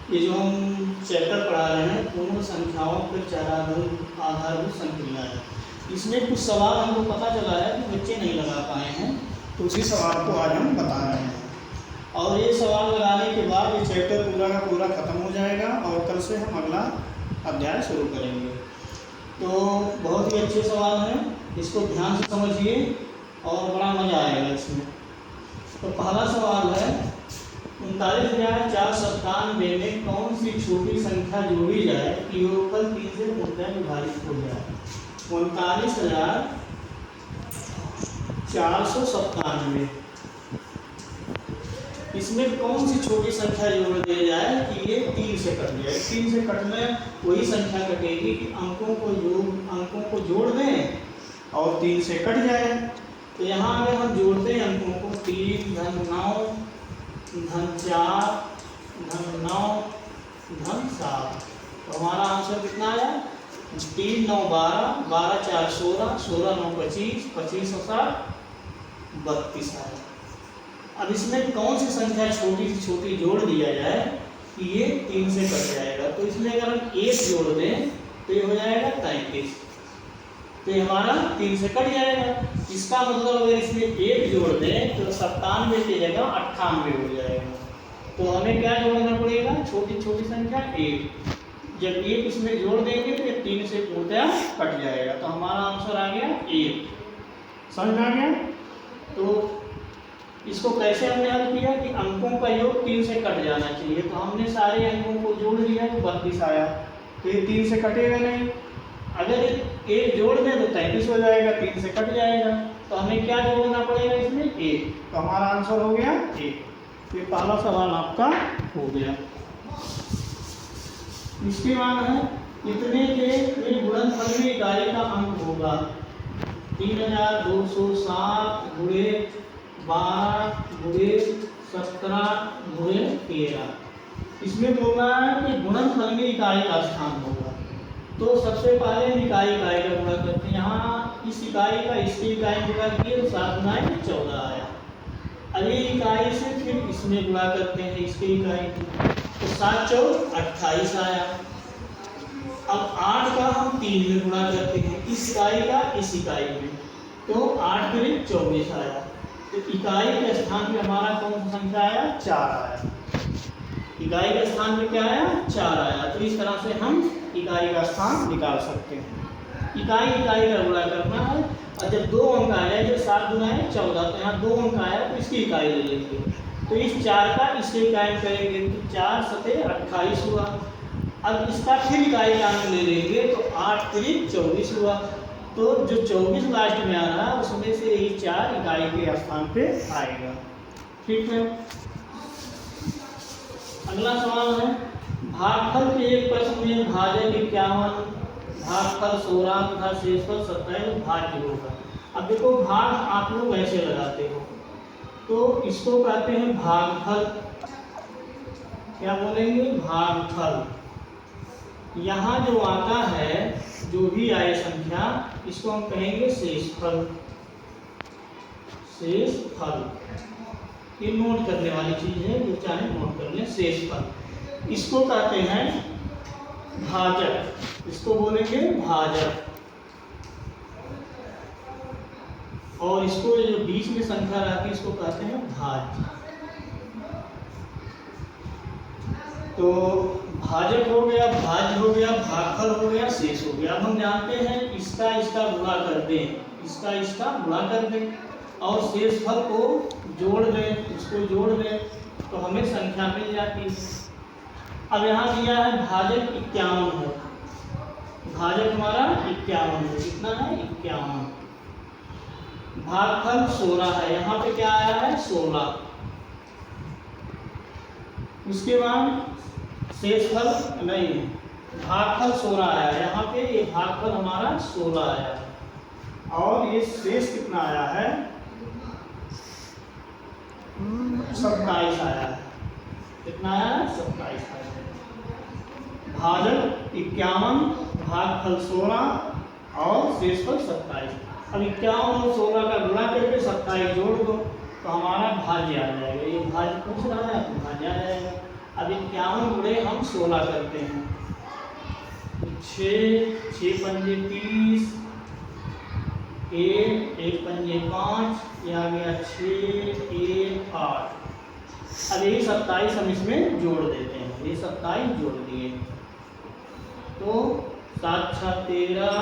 ये जो हम चैप्टर पढ़ा रहे हैं पूर्ण संख्याओं पर चाराधार आधारभूत संक्रिया है। इसमें कुछ सवाल हमको पता चला है कि बच्चे नहीं लगा पाए हैं, तो उसी सवाल को आज हम बता रहे हैं। और ये सवाल लगाने के बाद ये चैप्टर पूरा का पूरा ख़त्म हो जाएगा और कल से हम अगला अध्याय शुरू करेंगे। तो बहुत ही अच्छे सवाल हैं, इसको ध्यान से समझिए और बड़ा मज़ा आएगा इसमें। तो पहला सवाल है 39,497 में कौन सी छोटी संख्या जोड़ी जाए कि योगफल 3 से पूर्णतः विभाजित हो जाए। 39,497 इसमें कौन सी छोटी संख्या जोड़ दी जाए कि ये 3 से कट जाए। 3 से कटने वही संख्या कटेगी कि अंकों को जोड़ दें और 3 से कट जाए। तो यहाँ अगर हम जोड़ते हैं अंकों को 3 धन 9 धन 4 धन 9 धन 7, तो हमारा आंसर कितना आया 3 9 12 12 4 16 16 9 25 25 और 7 32 आया। अब इसमें कौन सी संख्या छोटी से छोटी जोड़ दिया जाए कि ये 3 से कट जाएगा। तो इसमें अगर हम 1 जोड़ दें तो ये हो जाएगा 33, तो ये हमारा 3 से कट जाएगा। इसका मतलब अगर इसमें 1 जोड़ दें तो 97 की जगह 98 हो जाएगा। तो हमें क्या जोड़ना पड़ेगा, छोटी छोटी संख्या 1। जब 1 इसमें जोड़ देंगे तो ये 3 से पूर्णतः कट जाएगा। तो हमारा आंसर आ गया 1। समझ आ गया। तो इसको कैसे हमने हल किया कि अंकों का योग 3 से कट जाना चाहिए। तो हमने सारे अंकों को जोड़ लिया तो 32 आया, तो ये 3 से कटेगा नहीं। अगर 1 जोड़ दें तो 33 हो जाएगा, 3 से कट जाएगा। तो हमें क्या जोड़ना पड़ेगा इसमें 1, तो हमारा आंसर हो गया 1। तो ये पहला सवाल आपका हो गया। इसके बाद है इतने के गुणनफल में इकाई का अंक होगा 3207 गुणे 12 गुणे 17 गुणे 13। इसमें बोलना है कि गुणनफल में इकाई का स्थान होगा। तो सबसे पहले हम इकाई का गुणा करते हैं। यहाँ इस इकाई का इसकी इकाई गुणा किए तो 7 गुना 14 आया। अगली इकाई से फिर इसमें गुणा करते हैं इसकी इकाई, तो 7 4 28 आया। अब 8 का हम 3 में गुणा करते हैं, इस इकाई का इस इकाई में, तो 8 3 24 आया। तो इकाई के स्थान पे हमारा कौन सा संख्या आया 4 आया। इकाई के स्थान पे क्या आया 4 आया। तो इस तरह से हम इकाई का स्थान निकाल सकते हैं। इकाई का गुणा करना है और जब 2 अंक आया जो 7 गुना 14, तो यहाँ 2 अंक आया तो इसकी इकाई ले लेंगे। तो इस 4 का इसकी इकाई करेंगे तो 4 7 28 हुआ। अब इसका फिर इकाई का अंक ले लेंगे तो 8 3 24 हुआ। तो जो 24 लास्ट में आ रहा है उसमें से यही 4 इकाई के स्थान पे आएगा। ठीक है। अगला सवाल है भागफल के एक प्रश्न में भाजक 51 भागफल 16 तथा शेषफल 27 भाज्य होगा। अब देखो भाग आप लोग ऐसे लगाते हो, तो इसको कहते हैं भागफल। क्या बोलेंगे भागफल। यहाँ जो आता है जो भी आए संख्या इसको हम कहेंगे शेषफल। शेषफल ये नोट करने वाली चीज है, जो चाहे नोट कर लें। शेषफल इसको कहते हैं भाजक, इसको बोलेंगे भाजक। और इसको जो बीच में संख्या रहती है इसको कहते हैं भाज्य। तो भाजक हो गया, भाज्य हो गया, भागफल हो गया, शेष हो गया। अब हम जानते हैं इसका गुणा कर दें, इसका गुणा कर दें और शेषफल को जोड़ दें, इसको जोड़ दें तो हमें संख्या मिल जाती है। अब यहाँ दिया है भाजक 51 है, भाजक हमारा 51 है। कितना है 51। भागफल 16 है, यहाँ पे क्या आया है 16। उसके बाद शेषफल नहीं है, भागफल 16 आया, यहाँ पे ये भागफल हमारा 16 आया और ये शेष कितना आया है 27 आया है। कितना आया 27 आया। भाजक 51 भागफल 16 और शेषफल 27। अब 51 और 16 का गुणा करके 27 जोड़ दो तो हमारा भाज्य आ जाएगा। ये भाज्य पूछ रहा है तो भाज्य आ जाएगा। अब 51 51 गुणे हम 16 करते हैं। 6 पंजे 30, 1 पंजे 5, ये आ गया 6 1 8। अब यही 27 हम इसमें जोड़ देते हैं। ये 27 जोड़ दिए तो 7 6 13,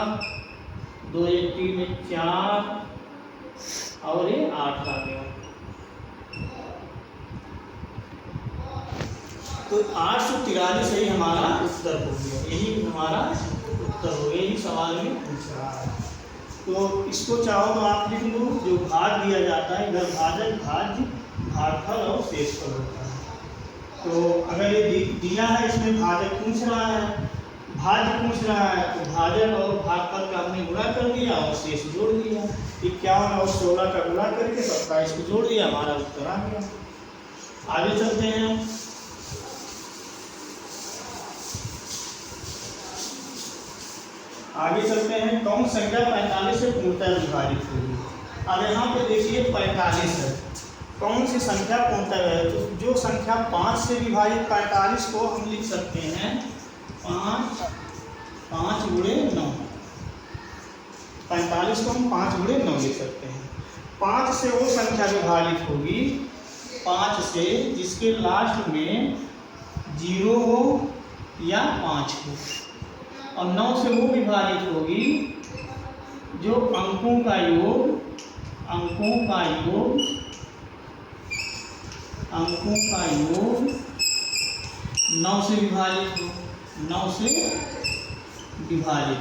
2 1 3 1 4 और ये 8 आ गया। तो 843 ही हमारा उत्तर हो गया। यही हमारा उत्तर हो गया। यही सवाल में पूछ रहा है। तो इसको चाहो तो आप लिख लो, जो भाग दिया जाता है इधर भाजक, भाज्य, भागफल और शेषफल होता है। तो अगर ये दिया है, इसमें भाजक पूछ रहा है, भाज्य पूछ रहा है, तो भाजक और भागफल का हमने गुणा कर दिया और शेष जोड़ दिया। 51 और 16 का गुणा करके 27 को जोड़ दिया, हमारा उत्तर आ गया। आगे चलते हैं। आगे चलते हैं। कौन संख्या 45 से पूर्णतः विभाजित होगी। अब यहाँ पे देखिए 45 है, कौन सी संख्या पूर्णतः है? तो जो संख्या 5 से विभाजित 45 को हम लिख सकते हैं 5 गुणे 9। 45 को हम 5 गुणे 9 लिख सकते हैं। 5 से वो संख्या विभाजित होगी, 5 से जिसके लास्ट में 0 हो या 5 हो। और 9 से वो विभाजित होगी जो अंकों का योग 9 से विभाजित हो, 9 से विभाजित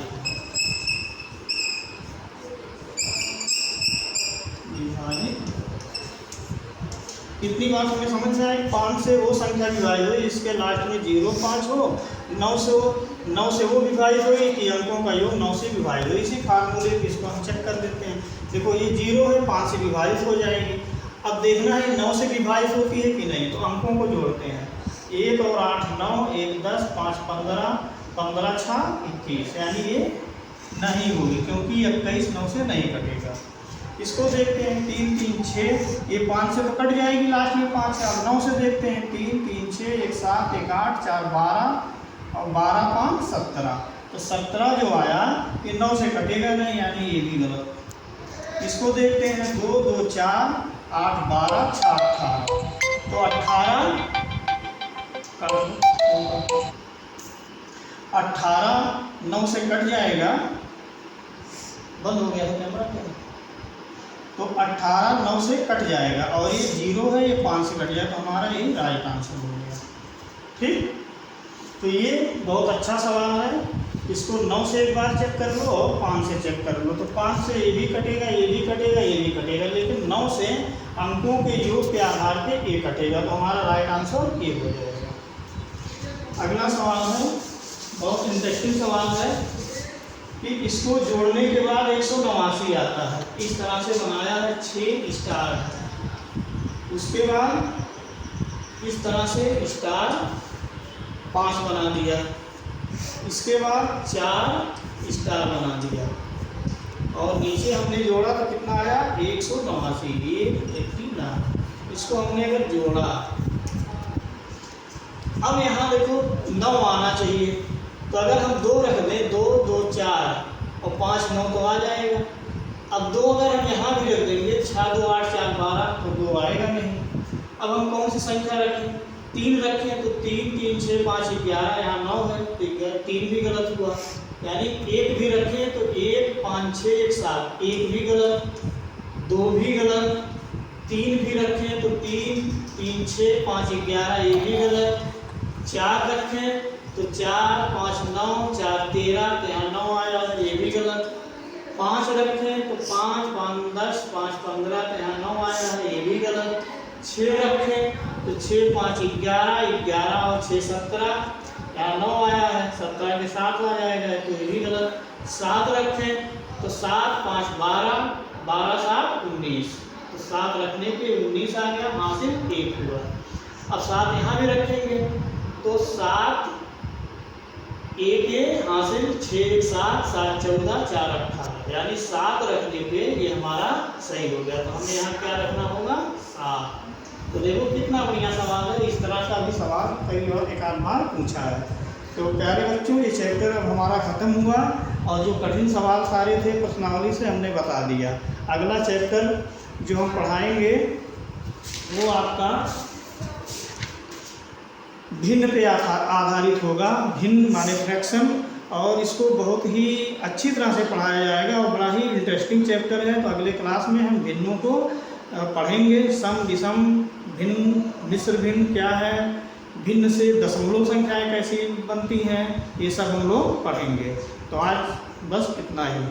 कितनी बात हमें समझ में आई? 5 से वो संख्या विभाजित हो जिसके लास्ट में 0 5 हो, 9 से वो विभाजित हो कि अंकों का योग 9 से विभाजित हो। इसी फार्मूले को इसको हम चेक कर देते हैं। देखो ये 0 है, 5 से विभाजित हो जाएगी। अब देखना है 9 से विभाजित होती है कि नहीं, तो अंकों को जोड़ते हैं। 1 और 8 9, 1 10, 5 15, 15 6 21, यानी ये नहीं होगी क्योंकि 21 9 से नहीं कटेगा। इसको देखते हैं 3 3 6, ये 5 से तो कट जाएगी, लास्ट में 5 है। अब 9 से देखते हैं 3 3 6, 1 7, 1 8, 4 12 और 12 5 17। तो 17 जो आया ये 9 से कटेगा नहीं, यानी ये भी गलत। इसको देखते हैं 2 2 4 8 12 6 18। तो 18 9 से कट जाएगा। बंद हो गया था कैमरा क्या? तो 18 9 से कट जाएगा और ये 0 है, ये 5 से कट जाएगा, तो हमारा ये राइट आंसर हो गया। ठीक, तो ये बहुत अच्छा सवाल है। इसको 9 से एक बार चेक कर लो और 5 से चेक कर लो। तो 5 से ये भी कटेगा, ये भी कटेगा, ये भी कटेगा, लेकिन 9 से अंकों के योग के आधार पे ये कटेगा, तो हमारा राइट आंसर ये हो जाएगा। अगला सवाल है, बहुत इंटरेस्टिंग सवाल है कि इसको जोड़ने के बाद 189 आता है। इस तरह से बनाया है, 6 स्टार है। उसके बाद इस तरह से स्टार 5 बना दिया, इसके बाद 4 स्टार बना दिया और नीचे हमने जोड़ा तो कितना आया 189। 189 इसको हमने अगर जोड़ा, अब यहाँ देखो 9 आना चाहिए, तो अगर हम 2 रख दें, 2 2 4 और 5 9 तो आ जाएगा। अब 2 अगर हम यहाँ भी रख देंगे, 6 2 8 4 12, तो 2 आएगा नहीं। अब हम कौन सी संख्या रखें? 3 रखें, तो 3 3 6 5 11, यहाँ 9 है, तो 3 भी गलत हुआ। यानी 1 भी रखें तो 1 5 6 1 7, 1 भी गलत, 2 भी गलत। 3 भी रखें तो 3 3 6 5 11, ये भी गलत। 4 रखें तो 4 5 9 4 13, तो यहाँ 9 आया, ये भी गलत। 5 रखें तो 5 5 10 5 15, तो यहाँ 9 आया है, ये भी गलत। 6 रखें तो 6 5 11, 11 और 6 17, यहाँ 9 आया है, 17 के 7 आ जाएगा, तो ये भी गलत। 7 रखें तो 7 5 12, 12 7 19, तो 7 रखने पे 19 आ गया, हासिल 1 हुआ। अब 7 यहाँ भी रखेंगे तो 7 1 हासिल 6 7 7 14 4 18, यानी 7 रखने पे ये हमारा सही हो गया। तो हमें यहाँ क्या रखना होगा 7। तो देखो कितना बढ़िया सवाल है, इस तरह का भी सवाल कई और एक आध बार पूछा है। तो प्यारे बच्चों, ये चैप्टर अब हमारा ख़त्म हुआ और जो कठिन सवाल सारे थे प्रश्नावली से हमने बता दिया। अगला चैप्टर जो हम पढ़ाएंगे वो आपका भिन्न पे आधारित होगा। भिन्न माने फ्रैक्शन, और इसको बहुत ही अच्छी तरह से पढ़ाया जाएगा और बड़ा ही इंटरेस्टिंग चैप्टर है। तो अगले क्लास में हम भिन्नों को पढ़ेंगे। सम, विषम, भिन्न, मिश्र भिन्न क्या है, भिन्न से दशमलव संख्याएं कैसी बनती हैं, ये सब हम लोग पढ़ेंगे। तो आज बस इतना ही।